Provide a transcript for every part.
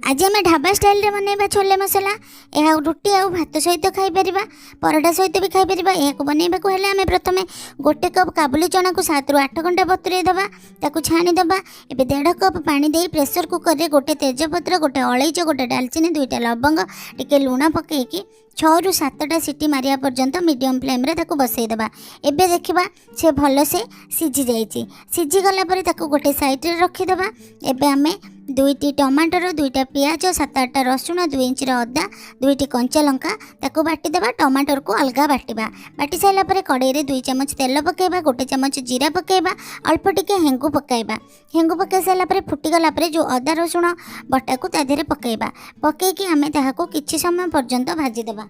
आज आम ढाबा स्टाइल रे बनैबा छोले मसला। यह रुटी आउ भात सहित खाई परिबा, परोटा सहित भी खाई परिबा। यह बनैबा को हेले आम प्रथम गोटे कप काबुली चना को 7 ରୁ 8 घंटा बतुरे दबा, ताकू छाणी दबा। एबे 1.5 कप पानी दे प्रेशर कुकर रे गोटे तेजपत्र, गोटे अलैच, गोटे डालचीनी, 2टा लवंग, टिके लुण पकईकी 6 ରୁ 7टा सीटी मारिया पर्यंत मीडियम फ्लेम रे ताकू बसई दबा। एबे देखिबा से भल से सिझी जाइछि। सिझी गला परे ताकू गोटे साइड रे रखी दबा। एबे आमे 2टी टमाटर, 2टा पियाज, 7-8टा रसुण, 2 इंच अदा, 2टी कंचा लंका ताकू बाटी देबा। टमाटर को अलगा बाटिबा। बाटी साइला परे कड़ाई रे 2 चम्मच तेल पकेबा, 1 चम्मच जीरा पकेबा, अल्प टिके हेंगु पकेबा। हेंगु पके साइला परे फुटी गला परे जो अदा रसुण बटा को ता देहरे पकेबा। पकेकी आमे ताहाको किछि समय पर्यंत भाजी देबा।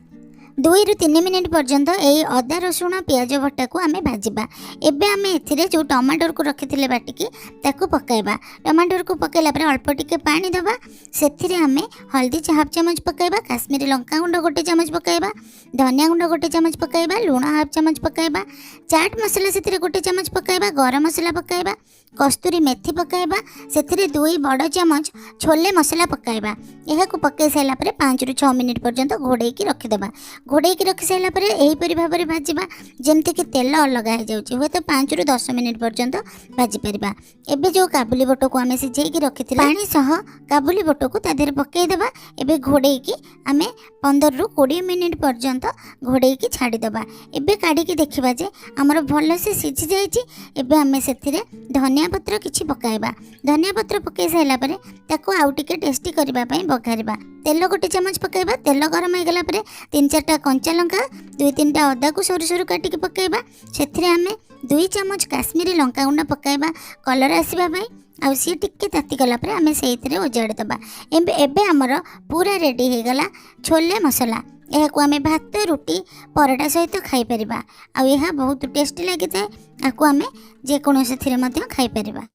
2 ରୁ 3 मिनिट पर्यंत यही अदा रसुण पियाज बटा को आमे भाजिबा। एबे आमे एथिरे जो टमाटर को रखिथिले बाटिकी ताकू पकाइबा। टमाटर को पकेला परे अल्प टिके पानी दबा। सेथिरे आमे हल्दी हाफ चम्मच पकाइबा, काश्मीरी लंका गुंड 1 चम्मच पकाइबा, धनिया गुंड 1 चम्मच पकाइबा, लूण हाफ चम्मच पकाइबा, चाट मसला सेथिरे 1 चम्मच पकाइबा, गरम मसला पकाइबा, कस्तूरी मेथी पकाइबा, सेथिरे 2 बड़ चम्मच छोले मसला पकाइबा। यह को पकाई साइला परे 5 ରୁ 6 मिनिट पर्यंत घोड़ेकी रखिदेबा। घोड़ेकी रखी साइला परे एहीपरि भाबरे भाजिबा जेमति कि तेल अलगा हो जाउची। हुए तो 5 ରୁ 10 मिनिट पर्यंत भाजी परिबा। एबे जो काबुली बोट को आमे सिझेकी रखिथिले पानी सह काबुली बोट को ता देहरे पकाई देबा। एबे घोड़ेकी आमे 15 ରୁ 20 मिनिट पर्यंत घोड़ेकी छाड़ी देबा। एबे काढिकी देखिबा जे हमर भल से सिझी जाइची। एबे आमे सेथिरे धनिया पत्र किछि पकाइबा। धनिया पत्र पकाई साइला परे ताको आउ टिके टेस्टी करबा पई बघारिबा। तेल 1 चम्मच पकाइबा। तेल गरम हो गला परे 3-4टा कंचा लंका, 2-3टा अदा को सरू सरू काटिकी पकाइबा। सेथिरे आमे 2 चम्मच काश्मीरी लंका गुंड पकाइबा कलर आसीबा पई। आउ सी टिके ताती गला परे आमे सेइथिरे ओजाड़ी दबा। एबे हमर पूरा रेडी हो गला छोले मसला। यह को आमे भात, रुटी, परोटा सहित खाई परिबा। आउ यह बहुत टेस्टी लागिଥାଏ। आकु आमे जे कोनोसी थिरे मध्य खाई परिबा।